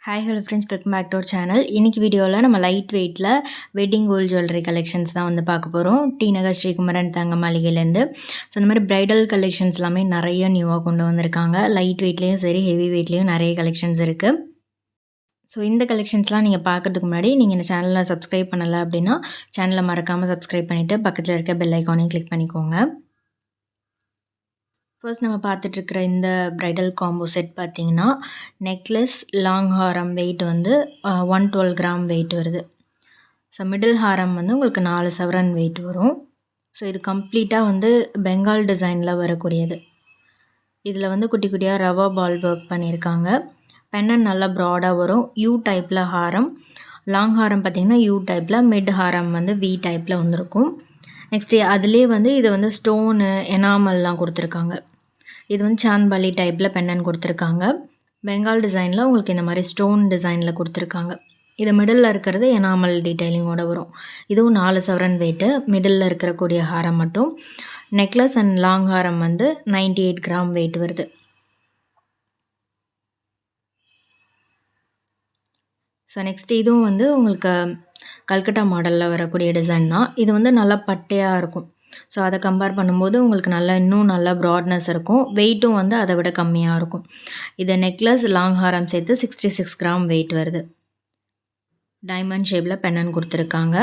Hi hello friends, welcome back to our channel. இன்னைக்கு வீடியோவில் நம்ம லைட் வெயிட்டில் வெட்டிங் கோல்ட் ஜுவல்லரி கலெக்ஷன்ஸ் தான் வந்து பார்க்க போகிறோம். டி நகர் ஸ்ரீகுமரன் தங்க மாளிகையிலேருந்து. ஸோ இந்த மாதிரி ப்ரைடல் கலெக்ஷன்ஸ் எல்லாமே நிறைய நியூவாக கொண்டு வந்திருக்காங்க. லைட் வெயிட்லேயும் சரி, ஹெவி வெயிட்லேயும் நிறைய கலெக்ஷன்ஸ் இருக்குது. ஸோ இந்த கலெக்ஷன்ஸ்லாம் நீங்கள் பார்க்குறதுக்கு முன்னாடி நீங்கள் இந்த சேனலில் சப்ஸ்கிரைப் பண்ணலை அப்படின்னா சேனலை மறக்காமல் சப்ஸ்கிரைப் பண்ணிவிட்டு பக்கத்தில் இருக்க பெல் ஐக்கானையும் கிளிக் பண்ணிக்கோங்க. ஃபர்ஸ்ட் நம்ம பார்த்துட்ருக்கிற இந்த ப்ரைடல் காம்போ செட் பார்த்திங்கன்னா நெக்லஸ், லாங் ஹாரம் வெயிட் வந்து 112 கிராம் வெயிட் வருது. ஸோ மிடில் ஹாரம் வந்து உங்களுக்கு 4 சவரன் வெயிட் வரும். ஸோ இது கம்ப்ளீட்டாக வந்து பெங்கால் டிசைனில் வரக்கூடியது. இதில் வந்து குட்டி குட்டியாக ரவா பால் ஒர்க் பண்ணியிருக்காங்க. பெண்ணன் நல்லா ப்ராடாக வரும். யூ டைப்பில் ஹாரம், லாங் ஹாரம் பார்த்திங்கன்னா யூ டைப்பில், மிட் ஹாரம் வந்து வி டைப்பில் வந்துருக்கும். நெக்ஸ்ட்டு அதிலே வந்து இது வந்து ஸ்டோனு எனாமல்லாம் கொடுத்துருக்காங்க. இது வந்து சாந்த்பாலி டைப்பில் பெண்ணன் கொடுத்துருக்காங்க. பெங்கால் டிசைனில் உங்களுக்கு இந்த மாதிரி ஸ்டோன் டிசைனில் கொடுத்துருக்காங்க. இது மிடில் இருக்கிறது எனாமல் டீட்டெயிலிங்கோடு வரும். இதுவும் 4 சவரன் வெயிட்டு. மிடில் இருக்கக்கூடிய ஹாரம் மட்டும். நெக்லஸ் அண்ட் லாங் ஹாரம் வந்து 98 கிராம் வெயிட் வருது. ஸோ நெக்ஸ்ட் இதுவும் வந்து உங்களுக்கு கல்கட்டா மாடலில் வரக்கூடிய டிசைன் தான். இது வந்து நல்லா பட்டையாக இருக்கும். ஸோ அதை கம்பேர் பண்ணும்போது உங்களுக்கு இன்னும் நல்லா ப்ராட்னஸ் இருக்கும். வெயிட்டும் வந்து அதை விட கம்மியாக இருக்கும். இது நெக்லஸ், லாங் ஹாரம் சேர்த்து 66 கிராம் வெயிட் வருது. டைமண்ட் ஷேப்பில் பெண்ணன் கொடுத்துருக்காங்க.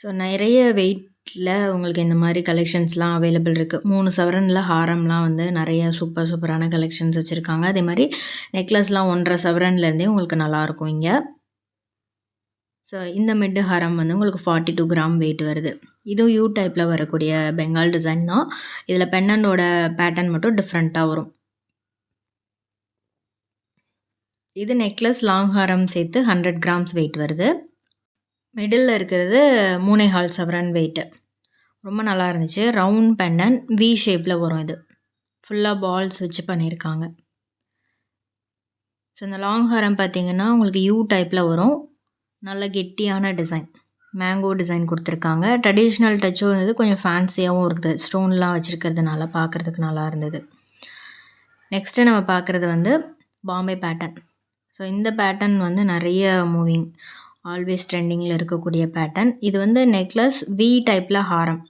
ஸோ நிறைய வெயிட்டில் உங்களுக்கு இந்த மாதிரி கலெக்ஷன்ஸ்லாம் அவைலபிள் இருக்குது. 3 சவரனில் ஹாரம்லாம் வந்து நிறைய சூப்பரான கலெக்ஷன்ஸ் வச்சுருக்காங்க. அதே மாதிரி நெக்லஸ்லாம் 1.5 சவரன்லேருந்தே உங்களுக்கு நல்லாயிருக்கும் இங்கே. ஸோ இந்த மிட் ஹாரம் வந்து உங்களுக்கு 42 கிராம் வெயிட் வருது. இதுவும் யூ டைப்பில் வரக்கூடிய பெங்கால் டிசைன் தான். இதில் பெண்ணனோட பேட்டர்ன் மட்டும் டிஃப்ரெண்ட்டாக வரும். இது நெக்லஸ், லாங் ஹாரம் சேர்த்து 100 கிராம்ஸ் வெயிட் வருது. மிடில் இருக்கிறது 3.25 சவரன் வெயிட்டு. ரொம்ப நல்லா இருந்துச்சு. ரவுண்ட் பெண்டன் வி ஷேப்பில் வரும். இது ஃபுல்லாக பால்ஸ் வச்சு பண்ணியிருக்காங்க. ஸோ இந்த லாங் ஹாரம் பார்த்திங்கன்னா உங்களுக்கு யூ டைப்பில் வரும். நல்ல கெட்டியான டிசைன், மேங்கோ டிசைன் கொடுத்துருக்காங்க. ட்ரெடிஷ்னல் டச்சும் இருந்தது, கொஞ்சம் ஃபேன்சியாகவும் இருக்குது. ஸ்டோன்லாம் வச்சுருக்கிறதுனால பார்க்குறதுக்கு நல்லா இருந்தது. நெக்ஸ்ட்டு நம்ம பார்க்குறது வந்து பாம்பே பேட்டர்ன். ஸோ இந்த பேட்டர்ன் வந்து நிறைய மூவிங், ஆல்வேஸ் ட்ரெண்டிங்கில் இருக்கக்கூடிய பேட்டர்ன். இது வந்து நெக்லஸ், வி டைப்பில் ஹாரம்.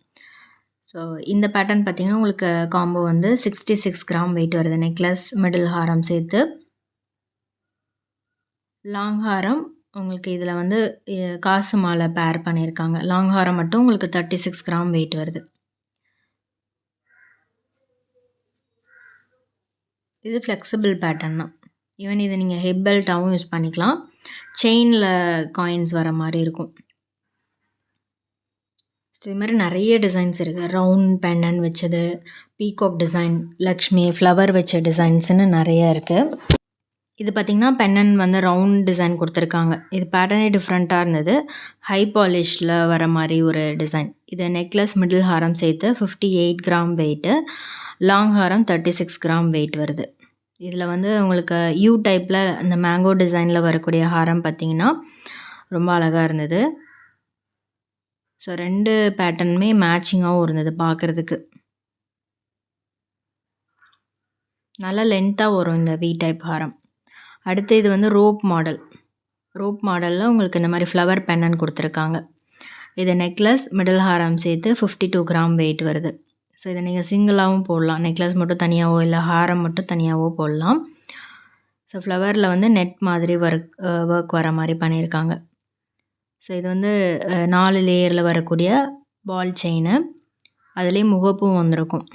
ஸோ இந்த பேட்டர்ன் பார்த்திங்கன்னா உங்களுக்கு காம்போ வந்து 66 கிராம் வெயிட் வருது. நெக்லஸ், மிடில் ஹாரம் சேர்த்து. லாங் ஹாரம் உங்களுக்கு இதில் வந்து காசு மாலை பேர் பண்ணியிருக்காங்க. லாங் ஹாரம் மட்டும் உங்களுக்கு 36 கிராம் வெயிட் வருது. இது ஃப்ளெக்சிபிள் பேட்டர்ன் தான். ஈவன் இதை நீங்கள் ஹெட் பெல்ட்டாகவும் யூஸ் பண்ணிக்கலாம். செயினில் காயின்ஸ் வர மாதிரி இருக்கும். இது மாதிரி நிறைய டிசைன்ஸ் இருக்குது. ரவுண்ட் பெண்டன் வச்சது, பீகாக் டிசைன், லக்ஷ்மி ஃப்ளவர் வச்ச டிசைன்ஸ்னு நிறைய இருக்குது. இது பார்த்திங்கன்னா பெண்ணன் வந்து ரவுண்ட் டிசைன் கொடுத்துருக்காங்க. இது பேட்டர்னே டிஃப்ரெண்ட்டாக இருந்தது. ஹை பாலிஷில் வர மாதிரி ஒரு டிசைன். இது நெக்லஸ், மிடில் ஹாரம் சேர்த்து 58 கிராம் வெயிட்டு. லாங் ஹாரம் 36 கிராம் வெயிட் வருது. இதில் வந்து உங்களுக்கு யூ டைப்பில் இந்த மேங்கோ டிசைனில் வரக்கூடிய ஹாரம் பார்த்திங்கன்னா ரொம்ப அழகாக இருந்தது. ஸோ 2 பேட்டர்னுமே மேட்சிங்காகவும் இருந்தது பார்க்குறதுக்கு. நல்லா லென்த்தாக வரும் இந்த வி டைப் ஹாரம். அடுத்து இது வந்து ரோப் மாடலில் உங்களுக்கு இந்த மாதிரி ஃப்ளவர் பெண்ணன் கொடுத்துருக்காங்க. இது நெக்லஸ், மிடில் ஹாரம் சேர்த்து 52 கிராம் வெயிட் வருது. ஸோ இதை நீங்கள் சிங்கிளாகவும் போடலாம். நெக்லஸ் மட்டும் தனியாகவோ இல்லை ஹாரம் மட்டும் தனியாகவோ போடலாம். ஸோ ஃப்ளவரில் வந்து நெட் மாதிரி ஒர்க் வர மாதிரி பண்ணியிருக்காங்க. ஸோ இது வந்து 4 லேயரில் வரக்கூடிய பால் செயின். அதுலேயே முகப்பும் வந்திருக்கும்.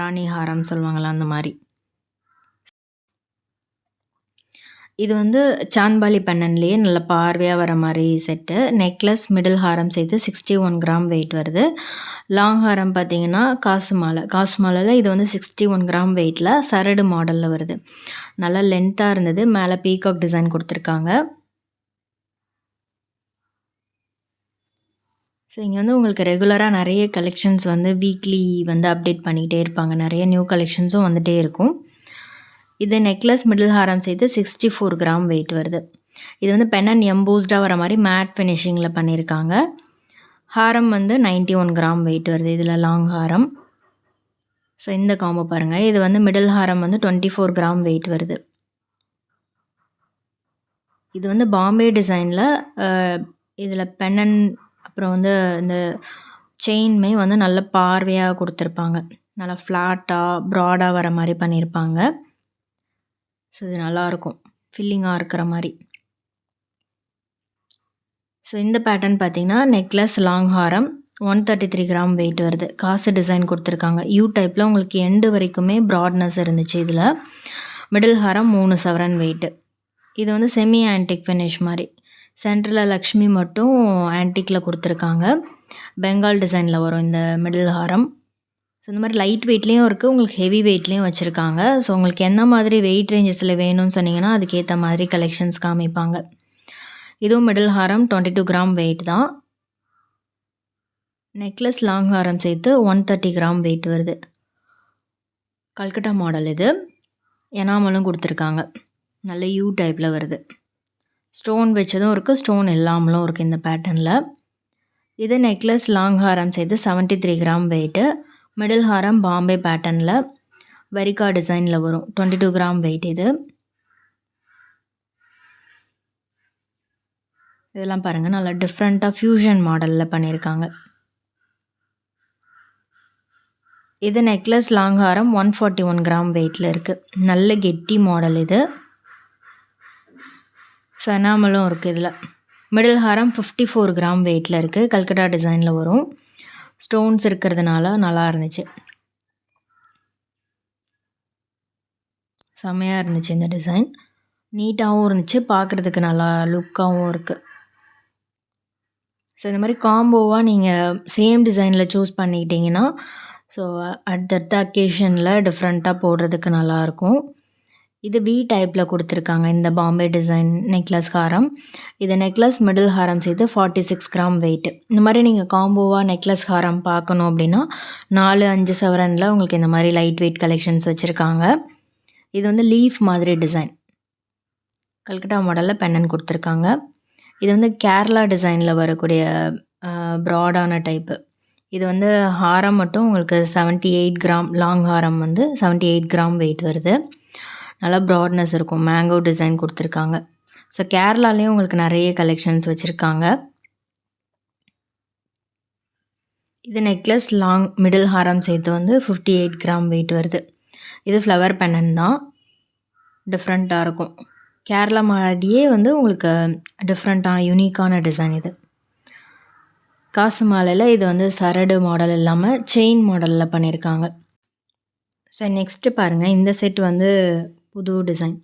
ராணி ஹாரம் சொல்லுவாங்களா அந்த மாதிரி. இது வந்து சாந்த்பாலி பெண்ணன்லேயே நல்ல பார்வையாக வர மாதிரி செட்டு. நெக்லஸ், மிடில் ஹாரம் சேர்த்து 61 கிராம் வெயிட் வருது. லாங் ஹாரம் பார்த்திங்கன்னா காசு மாலையில் இது வந்து 61 கிராம் வெயிட்டில் சரடு மாடலில் வருது. நல்லா லென்த்தாக இருந்தது. மேலே பீகாக் டிசைன் கொடுத்துருக்காங்க. ஸோ இங்கே வந்து உங்களுக்கு ரெகுலராக நிறைய கலெக்ஷன்ஸ் வந்து வீக்லி வந்து அப்டேட் பண்ணிக்கிட்டே இருப்பாங்க. நிறைய நியூ கலெக்ஷன்ஸும் வந்துகிட்டே இருக்கும். இது நெக்லஸ், மிடில் ஹாரம் சேர்த்து 64 கிராம் வெயிட் வருது. இது வந்து பெண்ணன் எம்போஸ்டாக வர மாதிரி மேட் ஃபினிஷிங்கில் பண்ணியிருக்காங்க. ஹாரம் வந்து 91 கிராம் வெயிட் வருது. இதில் லாங் ஹாரம். ஸோ இந்த காம்போ பாருங்கள். இது வந்து மிடில் ஹாரம் வந்து 24 கிராம் வெயிட் வருது. இது வந்து பாம்பே டிசைனில் இதில் பென்னன் அப்புறம் வந்து இந்த செயின்மே வந்து நல்ல பார்வையாக கொடுத்துருப்பாங்க. நல்லா ஃப்ளாட்டாக ப்ராடாக வர மாதிரி பண்ணியிருப்பாங்க. ஸோ இது நல்லாயிருக்கும், ஃபில்லிங்காக இருக்கிற மாதிரி. ஸோ இந்த பேட்டர்ன் பார்த்தீங்கன்னா நெக்லஸ் லாங் ஹாரம் 133 கிராம் வெயிட் வருது. காசு டிசைன் கொடுத்துருக்காங்க. யூ டைப்பில் உங்களுக்கு எண்டு வரைக்குமே ப்ராட்னஸ் இருந்துச்சு. இதில் மிடில் ஹாரம் 3 சவரன் வெயிட்டு. இது வந்து செமி ஆன்டிக் ஃபினிஷ் மாதிரி. சென்டரில் லக்ஷ்மி மட்டும் ஆன்டிக்கில் கொடுத்துருக்காங்க. பெங்கால் டிசைனில் வரும் இந்த மிடில் ஹாரம். ஸோ இந்த மாதிரி லைட் வெயிட்லேயும் இருக்குது, உங்களுக்கு ஹெவி வெயிட்லேயும் வச்சுருக்காங்க. ஸோ உங்களுக்கு என்ன மாதிரி வெயிட் ரேஞ்சஸில் வேணும்னு சொன்னீங்கன்னா அதுக்கேற்ற மாதிரி கலெக்ஷன்ஸ் காமிப்பாங்க. இதுவும் மிடில் ஹாரம் 22 கிராம் வெயிட் தான். நெக்லஸ் லாங் ஹாரம் சேர்த்து 130 கிராம் வெயிட் வருது. கல்கட்டா மாடல் இது. எனாமலும் கொடுத்துருக்காங்க. நல்ல யூ டைப்பில் வருது. ஸ்டோன் வச்சதும் இருக்குது, ஸ்டோன் இல்லாமலும் இருக்குது இந்த பேட்டர்னில். இது நெக்லஸ் லாங் ஹாரம் சேர்த்து 73 கிராம் வெயிட்டு. மிடில் ஹாரம் பாம்பே பேட்டர்னில் வரிகா டிசைனில் வரும். 22 கிராம் வெயிட் இது. இதெல்லாம் பாருங்கள், நல்லா டிஃப்ரெண்ட்டாக ஃப்யூஷன் மாடலில் பண்ணியிருக்காங்க. இது நெக்லஸ் லாங் ஹாரம் 141 கிராம் வெயிட்டில் இருக்குது. நல்ல கெட்டி மாடல் இது. ஸோ எனாமலும் இருக்குது இதில். மிடில் ஹாரம் 54 கிராம் வெயிட்டில் இருக்குது. கல்கட்டா டிசைனில் வரும். ஸ்டோன்ஸ் இருக்கிறதுனால நல்லா இருந்துச்சு, செம்மையாக இருந்துச்சு இந்த டிசைன். நீட்டாகவும் இருந்துச்சு, பார்க்குறதுக்கு நல்லா லுக்காகவும் இருக்குது. ஸோ இந்த மாதிரி காம்போவாக நீங்கள் சேம் டிசைனில் சூஸ் பண்ணிக்கிட்டிங்கன்னா ஸோ அடுத்தடுத்த அக்கேஷனில் டிஃப்ரெண்ட்டாக போடுறதுக்கு நல்லாயிருக்கும். இது வி டைப்பில் கொடுத்துருக்காங்க இந்த பாம்பே டிசைன் நெக்லஸ் ஹாரம். இது நெக்லஸ் மிடில் ஹாரம் சேர்த்து 46 கிராம் வெயிட்டு. இந்த மாதிரி நீங்கள் காம்போவாக நெக்லஸ் ஹாரம் பார்க்கணும் அப்படின்னா 4-5 சவரனில் உங்களுக்கு இந்த மாதிரி லைட் வெயிட் கலெக்ஷன்ஸ் வச்சுருக்காங்க. இது வந்து லீஃப் மாதிரி டிசைன், கல்கட்டா மாடலில் பென்னன் கொடுத்துருக்காங்க. இது வந்து கேரளா டிசைனில் வரக்கூடிய ப்ராடான டைப்பு. இது வந்து ஹாரம் மட்டும் உங்களுக்கு 78 கிராம், லாங் ஹாரம் வந்து 78 கிராம் வெயிட் வருது. நல்லா ப்ராட்னஸ் இருக்கும், மேங்கோ டிசைன் கொடுத்துருக்காங்க. ஸோ கேரளாலேயும் உங்களுக்கு நிறைய கலெக்ஷன்ஸ் வச்சுருக்காங்க. இது நெக்லஸ் லாங் மிடில் ஹாரம் சேர்த்து வந்து 58 கிராம் வெயிட் வருது. இது ஃப்ளவர் பென்னன் தான், டிஃப்ரெண்ட்டாக இருக்கும். கேரளா மாதிரியே வந்து உங்களுக்கு டிஃப்ரெண்ட்டான யூனிக்கான டிசைன் இது. காசு மாலையில் இது வந்து சரடு மாடல் இல்லாமல் செயின் மாடலில் பண்ணியிருக்காங்க. சரி, நெக்ஸ்ட்டு பாருங்கள், இந்த செட் வந்து புது டிசைன்.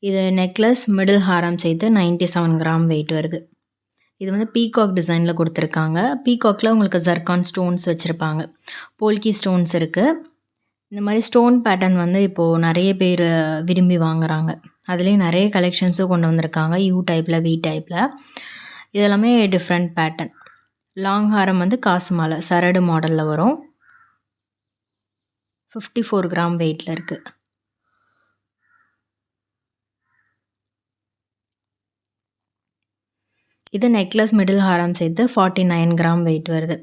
இது நெக்லஸ் மிடில் ஹாரம் சேர்த்து 97 கிராம் வெயிட் வருது. இது வந்து பீகாக் டிசைனில் கொடுத்துருக்காங்க. பீகாக்கில் உங்களுக்கு ஜர்கான் ஸ்டோன்ஸ் வச்சுருப்பாங்க, போல்கி ஸ்டோன்ஸ் இருக்குது. இந்த மாதிரி ஸ்டோன் பேட்டர்ன் வந்து இப்போது நிறைய பேர் விரும்பி வாங்குகிறாங்க. அதுலேயும் நிறைய கலெக்ஷன்ஸும் கொண்டு வந்திருக்காங்க, யூ டைப்பில் வி டைப்பில். இதெல்லாமே டிஃப்ரெண்ட் பேட்டர்ன். லாங் ஹாரம் வந்து காசு மாலை சரடு மாடலில் வரும். 54 கிராம் வெயிட்டில் இருக்குது. இது நெக்லஸ் மிடில் ஹாரம் சேர்த்து 49 கிராம் வெயிட் வருது.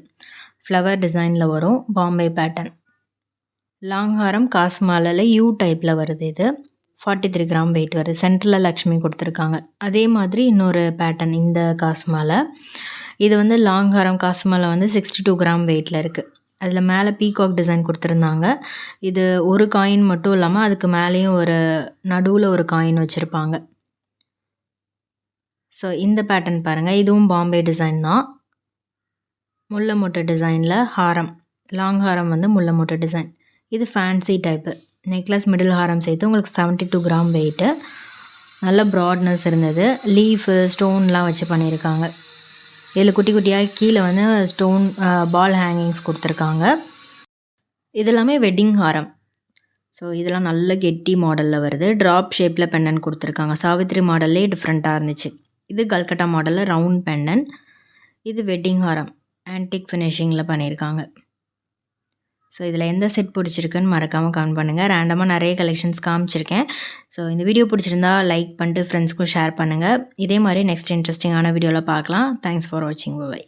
ஃப்ளவர் டிசைனில் வரும், பாம்பே பேட்டர்ன். லாங் ஹாரம் காசு மாலையில் யூ டைப்பில் வருது. இது 43 கிராம் வெயிட் வருது. சென்டரில் லக்ஷ்மி கொடுத்துருக்காங்க. அதே மாதிரி இன்னொரு பேட்டர்ன் இந்த காசு மாலை. இது வந்து லாங் ஹாரம் காசு மாலை வந்து 62 கிராம் வெயிட்டில் இருக்குது. அதில் மேலே பீகாக் டிசைன் கொடுத்துருந்தாங்க. இது ஒரு காயின் மட்டும் இல்லாமல் அதுக்கு மேலேயும் ஒரு நடுவில் ஒரு காயின் வச்சுருப்பாங்க. ஸோ இந்த பேட்டர்ன் பாருங்கள், இதுவும் பாம்பே டிசைன் தான். முல்லை மொட்டை டிசைனில் ஹாரம், லாங் ஹாரம் வந்து முல்லை மொட்டை டிசைன். இது ஃபேன்சி டைப்பு. நெக்லஸ் மிடில் ஹாரம் சேர்த்து உங்களுக்கு 72 கிராம் வெயிட்டு. நல்ல ப்ராட்னஸ் இருந்தது. லீஃபு ஸ்டோன்லாம் வச்சு பண்ணியிருக்காங்க. இதில் குட்டி குட்டியாக கீழே வந்து ஸ்டோன் பால் ஹேங்கிங்ஸ் கொடுத்துருக்காங்க. இதெல்லாமே வெட்டிங் ஹாரம். ஸோ இதெல்லாம் நல்ல கெட்டி மாடலில் வருது. ட்ராப் ஷேப்பில் பெண்டன் கொடுத்துருக்காங்க. சாவித்ரி மாடல்லே டிஃப்ரெண்ட்டாக இருந்துச்சு. இது கல்கட்டா மாடலில் ரவுண்ட் பெண்டன். இது வெட்டிங் ஹாரம், ஆன்டிக் ஃபினிஷிங்கில் பண்ணியிருக்காங்க. ஸோ இதில் எந்த செட் பிடிச்சிருக்குன்னு மறக்காமல் கமெண்ட் பண்ணுங்கள். ரேண்டமாக நிறைய கலெக்ஷன்ஸ் காமிச்சிருக்கேன். ஸோ இந்த வீடியோ பிடிச்சிருந்தா லைக் பண்ணிட்டு ஃப்ரெண்ட்ஸ்க்கும் ஷேர் பண்ணுங்கள். இதே மாதிரி நெக்ஸ்ட் இன்ட்ரெஸ்டிங்கான வீடியோவில் பார்க்கலாம். தேங்க்ஸ் ஃபார் வாட்சிங். பை.